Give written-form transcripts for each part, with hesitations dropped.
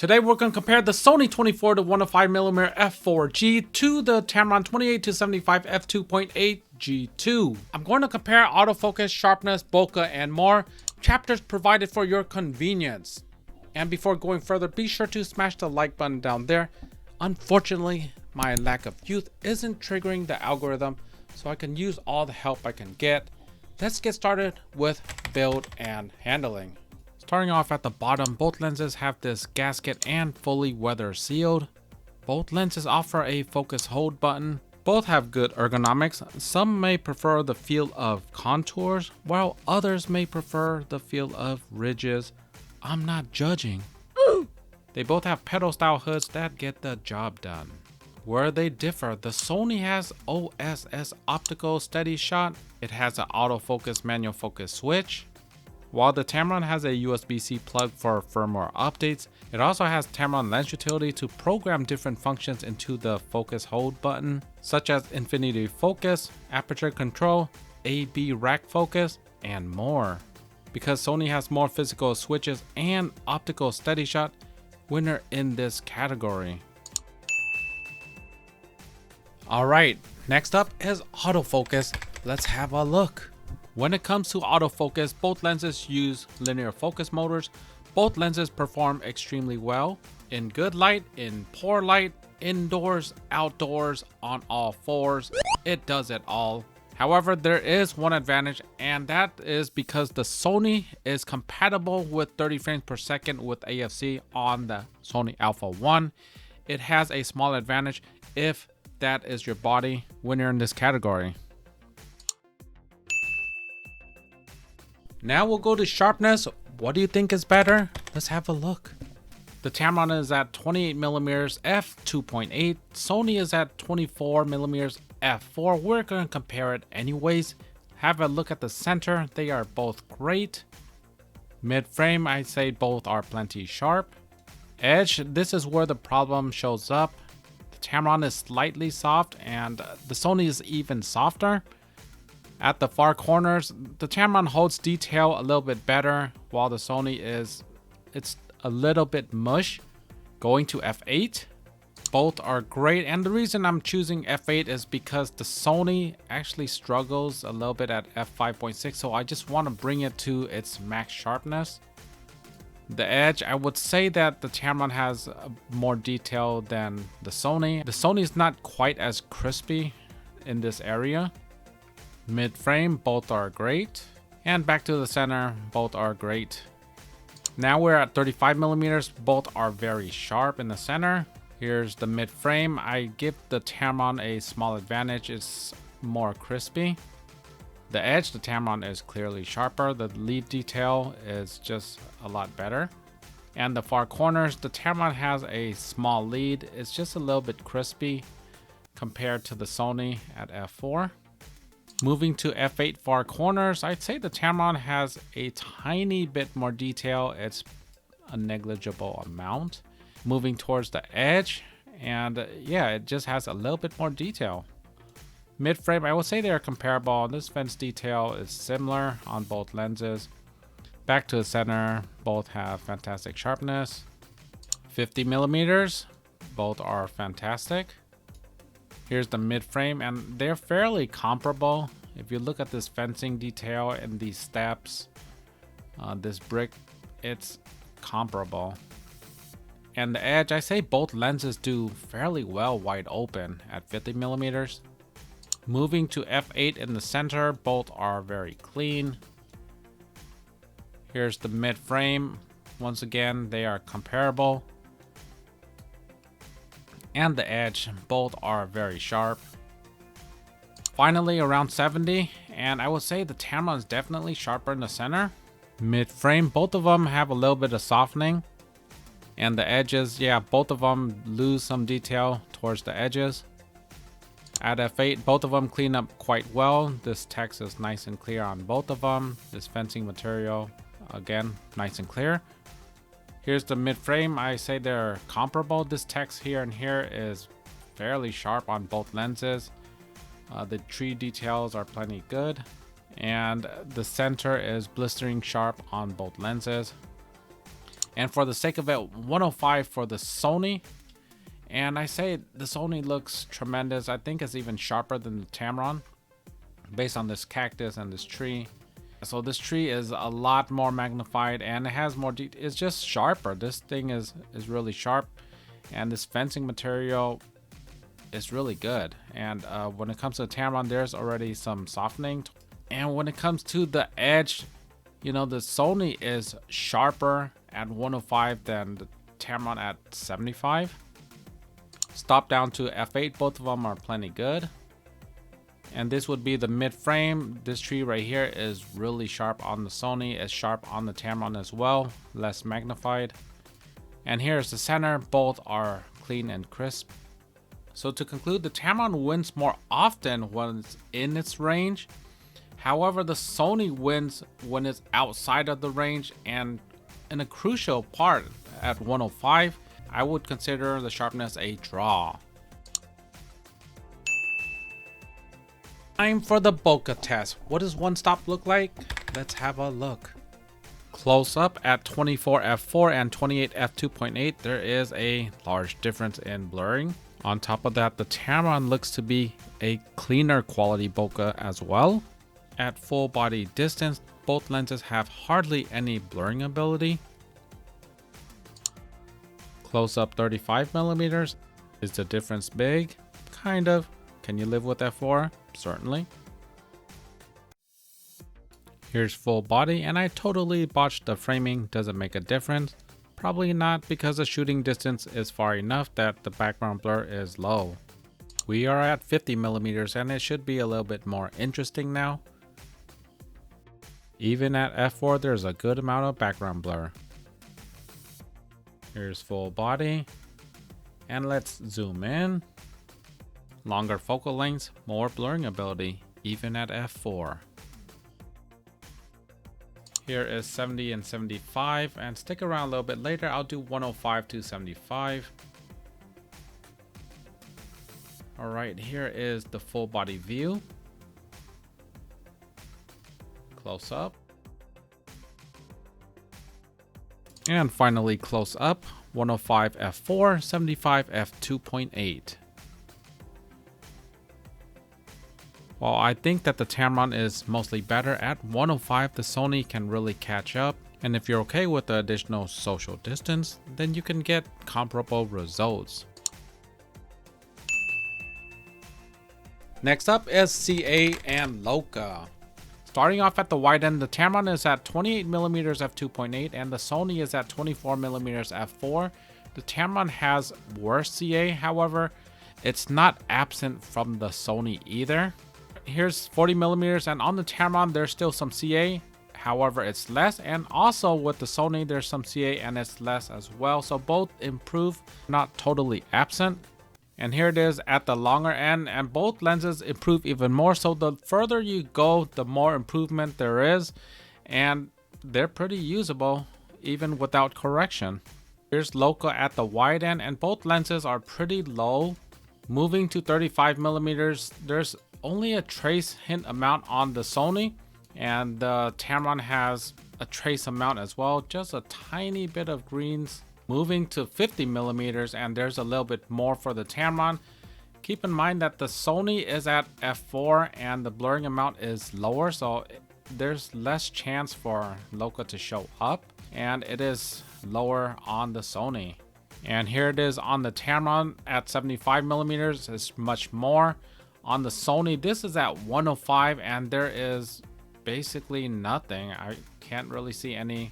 Today we're going to compare the Sony 24 to 105mm f4 to the Tamron 28 to 75 f2.8 G2. I'm going to compare autofocus, sharpness, bokeh, and more. Chapters provided for your convenience. And before going further, be sure to smash the like button down there. Unfortunately, my lack of youth isn't triggering the algorithm, so I can use all the help I can get. Let's get started with build and handling. Starting off at the bottom, both lenses have this gasket and fully weather sealed. Both lenses offer a focus hold button. Both have good ergonomics. Some may prefer the feel of contours, while others may prefer the feel of ridges. I'm not judging. They both have pedal style hoods that get the job done. Where they differ, the Sony has OSS optical steady shot. It has an autofocus manual focus switch. While the Tamron has a USB-C plug for firmware updates, it also has Tamron lens utility to program different functions into the focus hold button, such as infinity focus, aperture control, A/B rack focus, and more. Because Sony has more physical switches and optical steady shot, winner in this category. Alright, next up is autofocus. Let's have a look. When it comes to autofocus, both lenses use linear focus motors. Both lenses perform extremely well in good light, in poor light, indoors, outdoors, on all fours. It does it all. However, there is one advantage, and that is because the Sony is compatible with 30 frames per second with AFC on the Sony Alpha 1. It has a small advantage if that is your body when you're in this category. Now we'll go to sharpness. What do you think is better? Let's have a look. The Tamron is at 28mm f2.8. Sony is at 24mm f4. We're going to compare it anyways. Have a look at the center. They are both great. Mid frame, I say both are plenty sharp. Edge, this is where the problem shows up. The Tamron is slightly soft and the Sony is even softer. At the far corners, the Tamron holds detail a little bit better, while the Sony it's a little bit mush. Going to f8, both are great, and the reason I'm choosing f8 is because the Sony actually struggles a little bit at f5.6, so I just want to bring it to its max sharpness. The edge, I would say that the Tamron has more detail than the Sony. The Sony is not quite as crispy in this area. Mid frame, both are great. And back to the center, both are great. Now we're at 35mm, both are very sharp in the center. Here's the mid frame. I give the Tamron a small advantage, it's more crispy. The edge, the Tamron is clearly sharper. The lead detail is just a lot better. And the far corners, the Tamron has a small lead. It's just a little bit crispy compared to the Sony at f4. Moving to f8 far corners, I'd say the Tamron has a tiny bit more detail. It's a negligible amount. Moving towards the edge, and yeah, it just has a little bit more detail. Mid frame, I would say they're comparable. This fence detail is similar on both lenses. Back to the center, both have fantastic sharpness. 50mm, both are fantastic. Here's the mid frame, and they're fairly comparable. If you look at this fencing detail and these steps, this brick, it's comparable. And the edge, I say both lenses do fairly well wide open at 50mm. Moving to f8 in the center, both are very clean. Here's the mid frame. Once again, they are comparable. And the edge, both are very sharp. Finally, around 70, and I would say the Tamron is definitely sharper in the center. Mid frame, both of them have a little bit of softening. And the edges, yeah, both of them lose some detail towards the edges. At f8, both of them clean up quite well. This text is nice and clear on both of them. This fencing material, again, nice and clear. Here's the mid frame. I say they're comparable. This text here and here is fairly sharp on both lenses. The tree details are plenty good. And the center is blistering sharp on both lenses. And for the sake of it, 105 for the Sony. And I say the Sony looks tremendous. I think it's even sharper than the Tamron based on this cactus and this tree. So this tree is a lot more magnified and it has more it's just sharper. This thing is really sharp, and this fencing material is really good. And when it comes to the Tamron, there's already some softening. And when it comes to the edge, you know, the Sony is sharper at 105 than the Tamron at 75. Stop down to f8, both of them are plenty good. And this would be the mid frame. This tree right here is really sharp on the Sony, it's sharp on the Tamron as well, less magnified. And here's the center, both are clean and crisp. So to conclude, the Tamron wins more often when it's in its range. However, the Sony wins when it's outside of the range, and in a crucial part at 105, I would consider the sharpness a draw. Time for the bokeh test. What does one stop look like? Let's have a look. Close up at 24 f4 and 28 f2.8, there is a large difference in blurring. On top of that, the Tamron looks to be a cleaner quality bokeh as well. At full body distance, both lenses have hardly any blurring ability. Close up 35mm. Is the difference big? Kind of. Can you live with f4? Certainly. Here's full body, and I totally botched the framing. Does it make a difference? Probably not, because the shooting distance is far enough that the background blur is low. We are at 50mm, and it should be a little bit more interesting now. Even at f4, there's a good amount of background blur. Here's full body, and let's zoom in. Longer focal lengths, more blurring ability, even at f4. Here is 70 and 75, and stick around a little bit later, I'll do 105 to 75. Alright, here is the full body view. Close up. And finally close up, 105 f4, 75 f2.8. While I think that the Tamron is mostly better, at 105 the Sony can really catch up, and if you're okay with the additional social distance, then you can get comparable results. Next up is CA and LoCA. Starting off at the wide end, the Tamron is at 28mm f2.8 and the Sony is at 24mm f4. The Tamron has worse CA, however, it's not absent from the Sony either. Here's 40mm, and on the Tamron there's still some CA, however it's less, and also with the Sony there's some CA and it's less as well, so both improve, not totally absent. And here it is at the longer end, and both lenses improve even more, so the further you go the more improvement there is, and they're pretty usable even without correction. Here's LoCA at the wide end, and both lenses are pretty low. Moving to 35mm, there's only a trace hint amount on the Sony, and the Tamron has a trace amount as well, just a tiny bit of greens. Moving to 50mm, and there's a little bit more for the Tamron. Keep in mind that the Sony is at f4 and the blurring amount is lower, so there's less chance for LoCA to show up, and it is lower on the Sony. And here it is on the Tamron at 75mm, is much more. On the Sony, this is at 105, and there is basically nothing. I can't really see any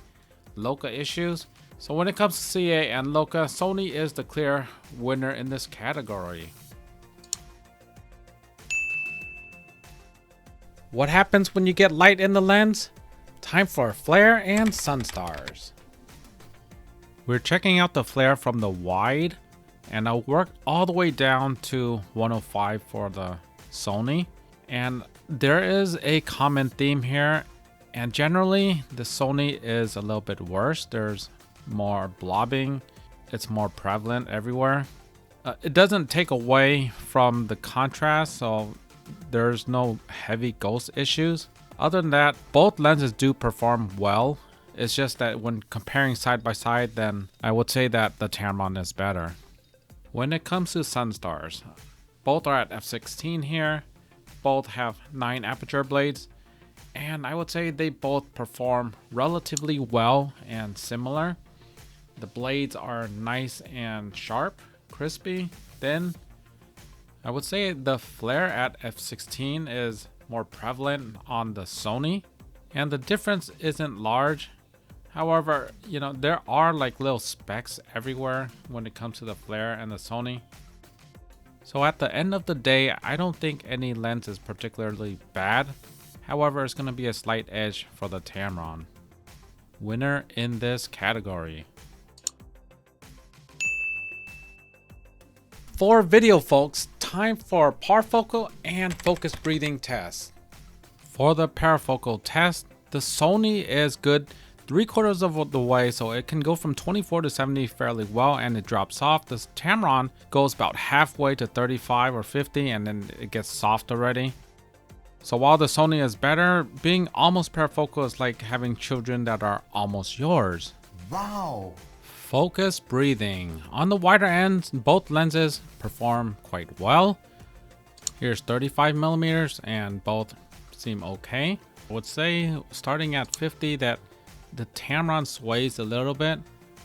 LoCA issues. So when it comes to CA and LoCA, Sony is the clear winner in this category. What happens when you get light in the lens? Time for flare and Sunstars. We're checking out the flare from the wide, and I'll work all the way down to 105 for the Sony. And there is a common theme here, and generally the Sony is a little bit worse. There's more blobbing, it's more prevalent everywhere. It doesn't take away from the contrast, so there's no heavy ghost issues. Other than that, both lenses do perform well It's just that when comparing side by side, then I would say that the Tamron is better. When it comes to Sunstars, both are at f16 here. Both have 9 aperture blades. And I would say they both perform relatively well and similar. The blades are nice and sharp, crispy, thin. I would say the flare at f16 is more prevalent on the Sony. And the difference isn't large. However, you know, there are like little specks everywhere when it comes to the flare and the Sony. So at the end of the day, I don't think any lens is particularly bad. However, it's going to be a slight edge for the Tamron. Winner in this category. For video folks, time for parafocal and focus breathing test. For the parafocal test, the Sony is good 3/4 of the way, so it can go from 24 to 70 fairly well and it drops off. This Tamron goes about halfway to 35 or 50 and then it gets soft already. So while the Sony is better, being almost parafocal is like having children that are almost yours. Wow! Focus breathing. On the wider ends, both lenses perform quite well. Here's 35mm and both seem okay. I would say starting at 50 that the Tamron sways a little bit.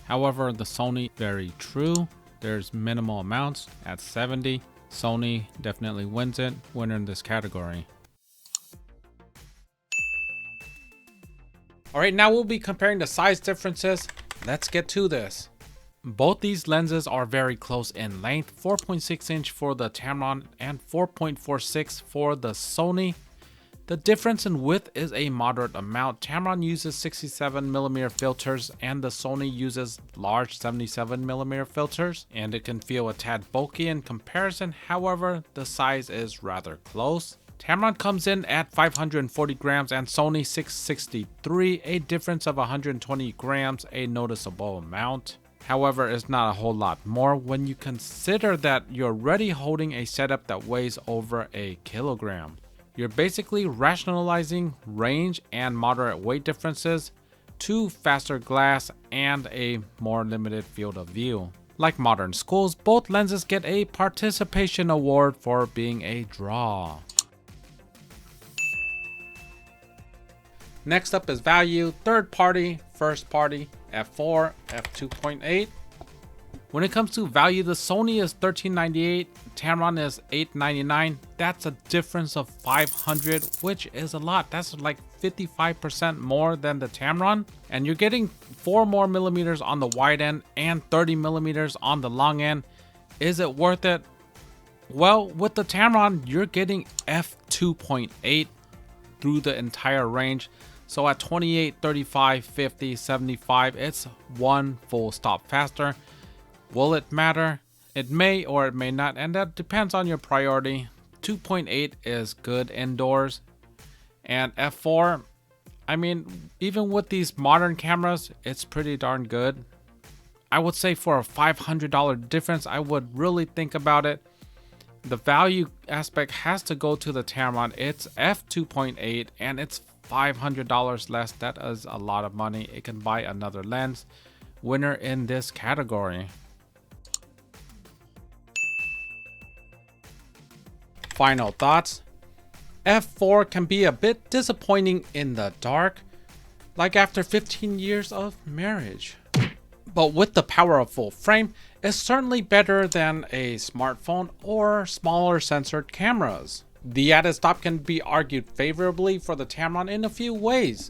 However, the Sony very true. There's minimal amounts at 70. Sony definitely wins it. Winner in this category. Alright, now we'll be comparing the size differences. Let's get to this. Both these lenses are very close in length. 4.6 inch for the Tamron and 4.46 for the Sony. The difference in width is a moderate amount. Tamron uses 67mm filters and the Sony uses large 77mm filters, and it can feel a tad bulky in comparison. However, the size is rather close. Tamron comes in at 540 grams and Sony 663, a difference of 120 grams, a noticeable amount. However, it's not a whole lot more when you consider that you're already holding a setup that weighs over a kilogram. You're basically rationalizing range and moderate weight differences to faster glass and a more limited field of view. Like modern schools, both lenses get a participation award for being a draw. Next up is value, third party, first party, f4, f2.8. When it comes to value, the Sony is $13.98, Tamron is $8.99. That's a difference of 500, which is a lot. That's like 55% more than the Tamron. And you're getting 4 more millimeters on the wide end and 30 millimeters on the long end. Is it worth it? Well, with the Tamron, you're getting f2.8 through the entire range. So at 28, 35, 50, 75, it's one full stop faster. Will it matter? It may or it may not, and that depends on your priority. 2.8 is good indoors. And f4, I mean, even with these modern cameras, it's pretty darn good. I would say for a $500 difference, I would really think about it. The value aspect has to go to the Tamron. It's f2.8 and it's $500 less. That is a lot of money. It can buy another lens. Winner in this category. Final thoughts. f4 can be a bit disappointing in the dark, like after 15 years of marriage. But with the powerful frame, it's certainly better than a smartphone or smaller sensored cameras. The added stop can be argued favorably for the Tamron in a few ways.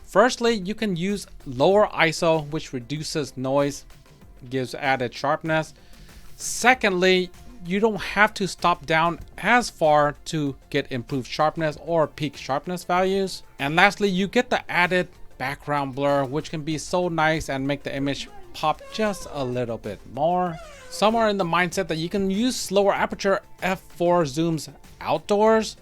Firstly, you can use lower ISO, which reduces noise, gives added sharpness. Secondly, you don't have to stop down as far to get improved sharpness or peak sharpness values. And lastly, you get the added background blur, which can be so nice and make the image pop just a little bit more. Some are in the mindset that you can use slower aperture f4 zooms outdoors.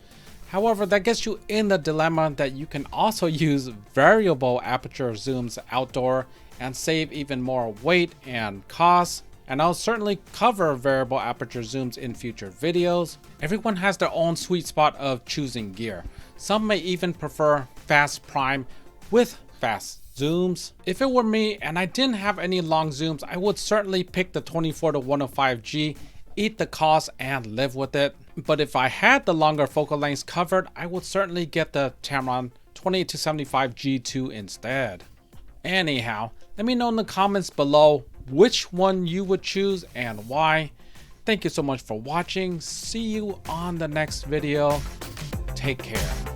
However, that gets you in the dilemma that you can also use variable aperture zooms outdoor and save even more weight and costs. And I'll certainly cover variable aperture zooms in future videos. Everyone has their own sweet spot of choosing gear. Some may even prefer fast prime with fast zooms. If it were me and I didn't have any long zooms, I would certainly pick the 24-105G, eat the cost and live with it. But if I had the longer focal lengths covered, I would certainly get the Tamron 28-75 G2 instead. Anyhow, let me know in the comments below which one you would choose and why. Thank you so much for watching. See you on the next video. Take care.